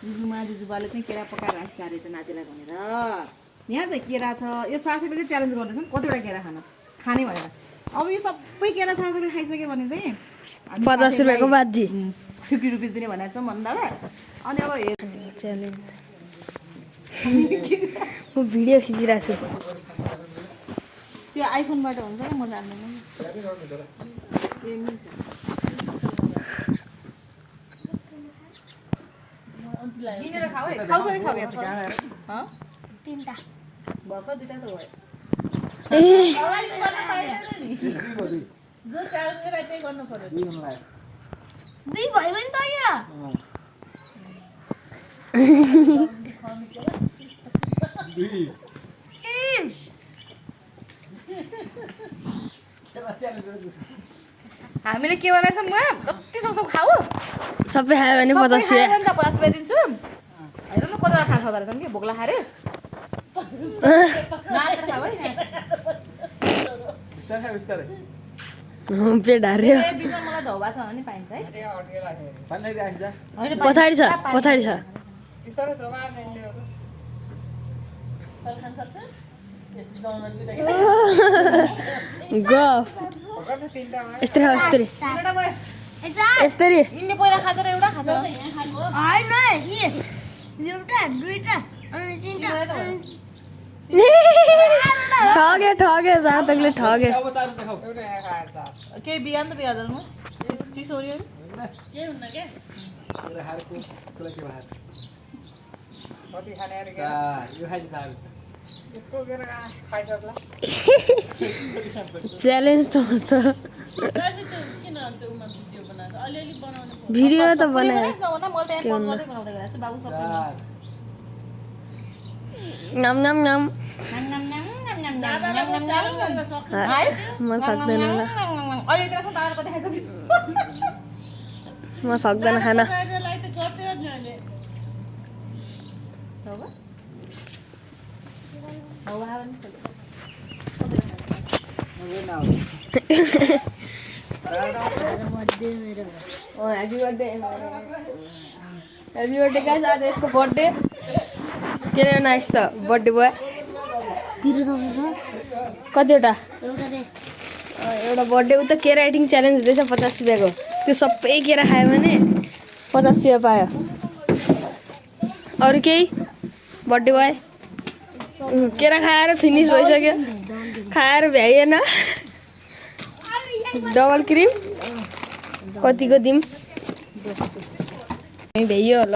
दिजुबाले चाहिँ केरा पकाएर राख्छ अरे चाहिँ नातिलाई भनेर यहाँ चाहिँ केरा छ यो साथीले चाहिँ च्यालेन्ज गर्दैछ कतिवटा केरा खाने भनेर अब यो सबै केरा साथीले खाइसक्यो भने चाहिँ 50 रुपैयाँको बाजी 50 रुपिस दिने भनेको छ मन दादा अनि अब च्यालेन्ज म भिडियो खिचिरहेको छु त्यो आइफोनबाट हुन्छ म जान्दैन किनेर खाऊ है खाउँछ नि खाऊ यहाँ चाहिँ तीनटा भर्छ दुईटा त भयो ए जो च्यालेन्ज गरे त्यही गर्नु पर्यो दुई भयो भने त यो हामीले के बनाएछौँ म जति सक्छौँ खाऊ सबै खायो भने 50 रुपैयाँ 50 रुपियाँ दिन्छु हेर न कतिवटा खाना खाँदो रहेछन् कि भोक लाग्यो नाचेर खाऊ है पेट हार्यो बिचमा मलाई धौबा छ भने पाइन्छ है पछाडि छ गफ यस्तरी यिनले पहिला खाँदैन एउटा खाँदैन ठगे जहाँ तकले ठगे केही बिहान त बिहान म चिसोरी के हुन्न के च्यालेन्ज त हो त भिडियो त बनाए नम नम नम म सक्दैन ल म सक्दैन खान ह्याप्पी बर्थडे गाइस आज यसको बर्थडे के रे नाइस त बर्थडे बोय कतिवटा एउटा बर्थडे उ त केरा राइटिङ च्यालेन्ज हुँदैछ 50 रुपियाँको त्यो सबै केरा खायो भने 50 रुपियाँ पायो अरू केही बर्थडे बोय केरा खाएर फिनिस भइसक्यो खाएर भ्याइएन डबल क्रिम कतिको दिम भ्याइयो होला